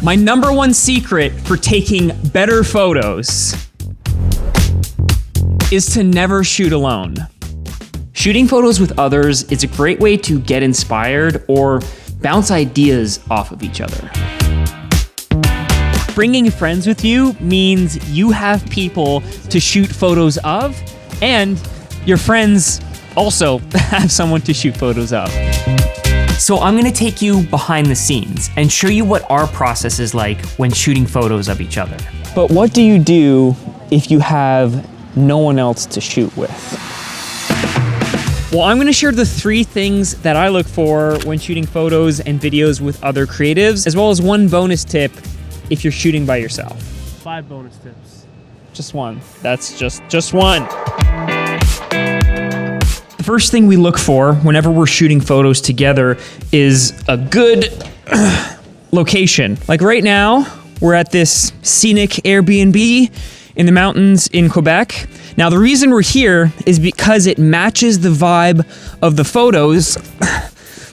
My number one secret for taking better photos is to never shoot alone. Shooting photos with others is a great way to get inspired or bounce ideas off of each other. Bringing friends with you means you have people to shoot photos of, and your friends also have someone to shoot photos of. So I'm gonna take you behind the scenes and show you what our process is like when shooting photos of each other. But what do you do if you have no one else to shoot with? Well, I'm gonna share the 3 things that I look for when shooting photos and videos with other creatives, as well as 1 bonus tip if you're shooting by yourself. 5 bonus tips. Just 1. That's just 1. The first thing we look for whenever we're shooting photos together is a good location. Like right now, we're at this scenic Airbnb in the mountains in Quebec. Now, the reason we're here is because it matches the vibe of the photos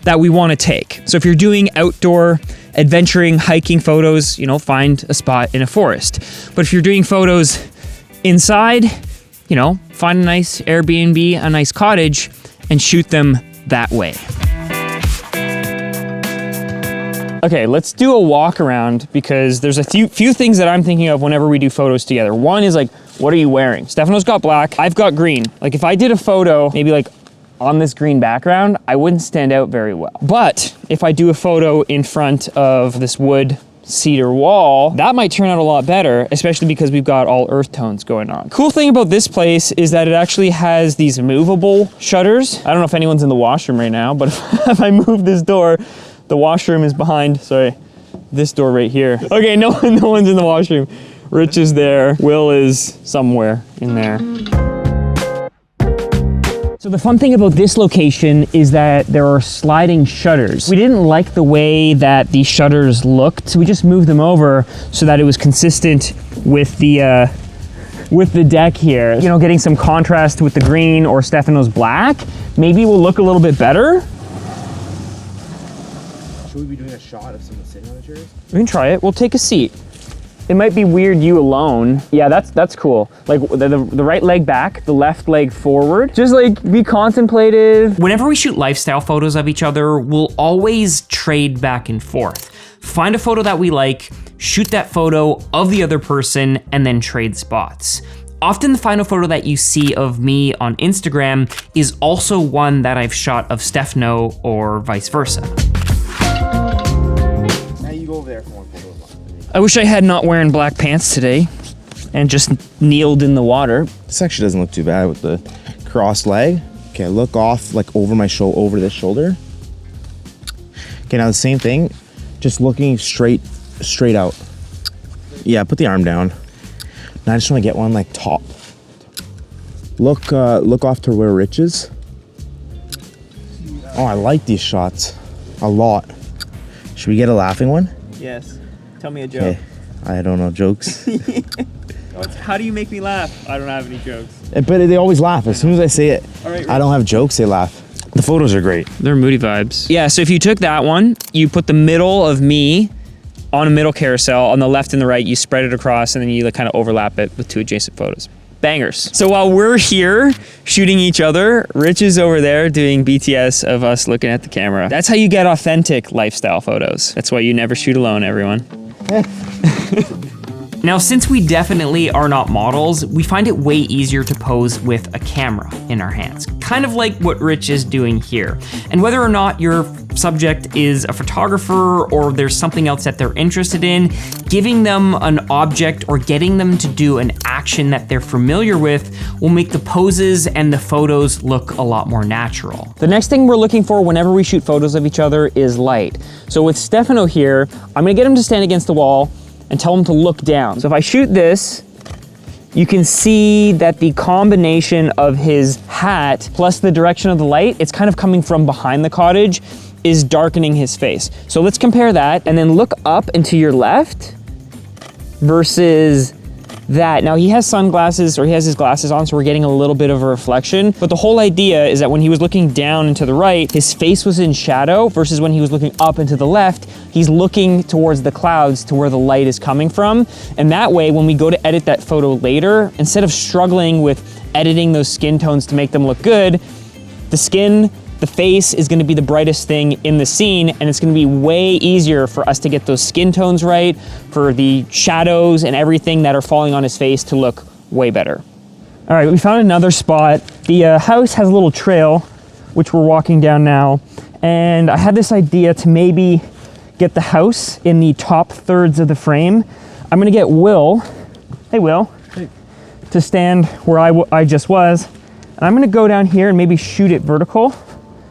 that we want to take. So if you're doing outdoor adventuring, hiking photos, find a spot in a forest. But if you're doing photos inside, find a nice Airbnb, a nice cottage, and shoot them that way. Okay, let's do a walk around because there's a few things that I'm thinking of whenever we do photos together. One is like, what are you wearing? Stefano's got black, I've got green. Like if I did a photo, maybe like on this green background, I wouldn't stand out very well. But if I do a photo in front of this wood cedar wall, that might turn out a lot better, especially because we've got all earth tones going on. Cool thing about this place is that it actually has these movable shutters. I don't know if anyone's in the washroom right now, but if I move this door, the washroom is behind, this door right here. Okay, no one's in the washroom. Rich is there, Will is somewhere in there. So the fun thing about this location is that there are sliding shutters. We didn't like the way that these shutters looked, so we just moved them over so that it was consistent with the deck here. Getting some contrast with the green or Stefano's black maybe will look a little bit better. Should we be doing a shot of someone sitting on the chairs? We can try it. We'll take a seat. It might be weird you alone. Yeah, that's cool. Like the right leg back, the left leg forward. Just like be contemplative. Whenever we shoot lifestyle photos of each other, we'll always trade back and forth. Find a photo that we like, shoot that photo of the other person, and then trade spots. Often the final photo that you see of me on Instagram is also one that I've shot of Stefano or vice versa. Now you go over there for one photo. I wish I had not wearing black pants today and just kneeled in the water. This actually doesn't look too bad with the crossed leg. Okay, look off like over my shoulder, over this shoulder. Okay, now the same thing, just looking straight out. Yeah, put the arm down. Now I just want to get one like top. Look off to where Rich is. Oh, I like these shots a lot. Should we get a laughing one? Yes. Tell me a joke. Okay, I don't know jokes. How do you make me laugh? I don't have any jokes. But they always laugh. As soon as I say it, All right, I don't have jokes, they laugh. The photos are great. They're moody vibes. Yeah, so if you took that one, you put the middle of me on a middle carousel, on the left and the right, you spread it across, and then you kind of overlap it with 2 adjacent photos. Bangers. So while we're here shooting each other, Rich is over there doing BTS of us looking at the camera. That's how you get authentic lifestyle photos. That's why you never shoot alone, everyone. Now, since we definitely are not models, we find it way easier to pose with a camera in our hands, kind of like what Rich is doing here. And whether or not your subject is a photographer or there's something else that they're interested in, giving them an object or getting them to do an action that they're familiar with will make the poses and the photos look a lot more natural. The next thing we're looking for whenever we shoot photos of each other is light. So with Stefano here, I'm gonna get him to stand against the wall and tell him to look down. So if I shoot this, you can see that the combination of his hat plus the direction of the light, it's kind of coming from behind the cottage, is darkening his face. So let's compare that and then look up and to your left versus that. Now he has sunglasses, or he has his glasses on, so we're getting a little bit of a reflection. But the whole idea is that when he was looking down and to the right, his face was in shadow, versus when he was looking up and to the left, he's looking towards the clouds to where the light is coming from. And that way, when we go to edit that photo later, instead of struggling with editing those skin tones to make them look good, the face is gonna be the brightest thing in the scene, and it's gonna be way easier for us to get those skin tones right, for the shadows and everything that are falling on his face to look way better. All right, we found another spot. The house has a little trail, which we're walking down now, and I had this idea to maybe get the house in the top thirds of the frame. I'm gonna get Will, hey Will, to stand where I just was, and I'm gonna go down here and maybe shoot it vertical.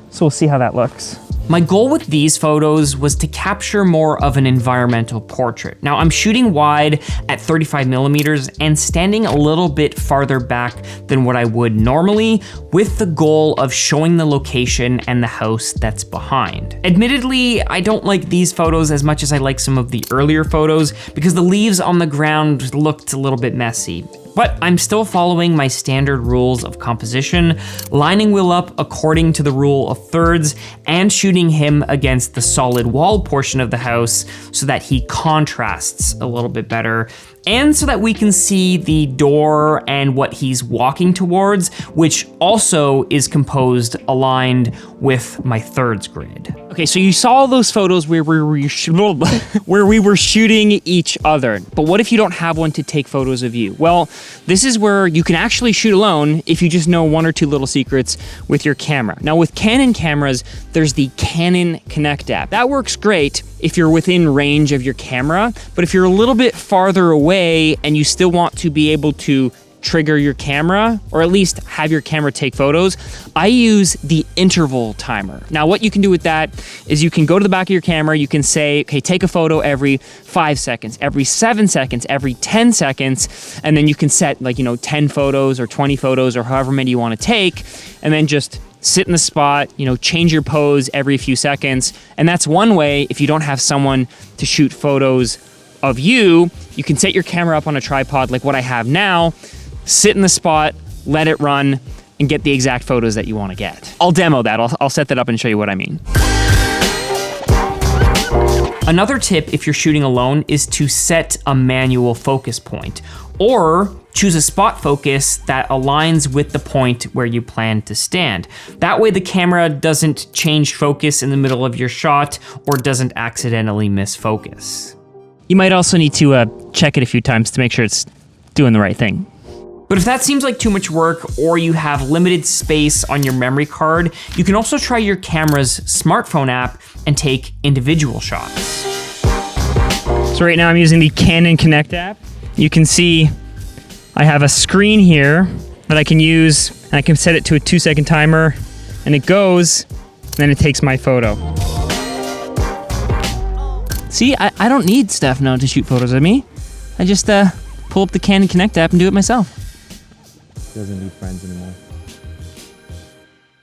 So we'll see how that looks. My goal with these photos was to capture more of an environmental portrait. Now I'm shooting wide at 35 millimeters and standing a little bit farther back than what I would normally, with the goal of showing the location and the house that's behind. Admittedly, I don't like these photos as much as I like some of the earlier photos because the leaves on the ground looked a little bit messy. But I'm still following my standard rules of composition, lining Will up according to the rule of thirds, and shooting him against the solid wall portion of the house so that he contrasts a little bit better, and so that we can see the door and what he's walking towards, which also is composed aligned with my thirds grid. Okay, so you saw those photos where we were shooting each other, but what if you don't have one to take photos of you? Well, this is where you can actually shoot alone if you just know one or two little secrets with your camera. Now with Canon cameras, there's the Canon Connect app. That works great if you're within range of your camera, but if you're a little bit farther away and you still want to be able to trigger your camera, or at least have your camera take photos, I use the interval timer. Now what you can do with that is you can go to the back of your camera, you can say, okay, take a photo every 5 seconds, every 7 seconds, every 10 seconds, and then you can set 10 photos or 20 photos or however many you want to take, and then just sit in the spot, change your pose every few seconds. And that's one way. If you don't have someone to shoot photos of you, you can set your camera up on a tripod like what I have now, sit in the spot, let it run, and get the exact photos that you want to get. I'll demo that. I'll set that up and show you what I mean. Another tip if you're shooting alone is to set a manual focus point, or choose a spot focus that aligns with the point where you plan to stand. That way the camera doesn't change focus in the middle of your shot or doesn't accidentally miss focus. You might also need to check it a few times to make sure it's doing the right thing. But if that seems like too much work, or you have limited space on your memory card, you can also try your camera's smartphone app and take individual shots. So right now I'm using the Canon Connect app. You can see I have a screen here that I can use, and I can set it to a 2-second timer, and it goes, and then it takes my photo. See, I don't need Stefano to shoot photos of me. I just pull up the Canon Connect app and do it myself. Doesn't need friends anymore.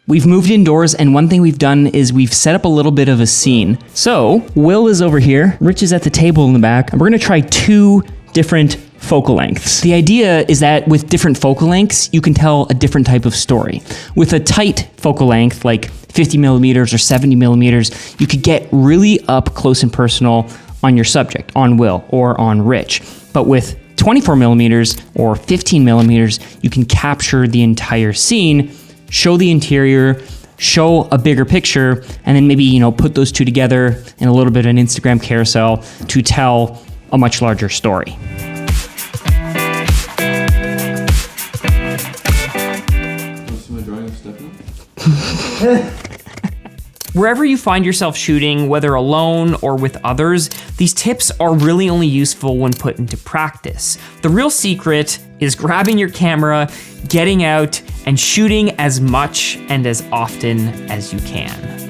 We've moved indoors, and one thing we've done is we've set up a little bit of a scene. So Will is over here, Rich is at the table in the back, and we're gonna try 2 different focal lengths. The idea is that with different focal lengths, you can tell a different type of story. With a tight focal length, like 50 millimeters or 70 millimeters, you could get really up close and personal on your subject, on Will or on Rich. But with 24 millimeters or 15 millimeters, you can capture the entire scene, show the interior, show a bigger picture, and then maybe, put those two together in a little bit of an Instagram carousel to tell a much larger story. Wherever you find yourself shooting, whether alone or with others, these tips are really only useful when put into practice. The real secret is grabbing your camera, getting out, and shooting as much and as often as you can.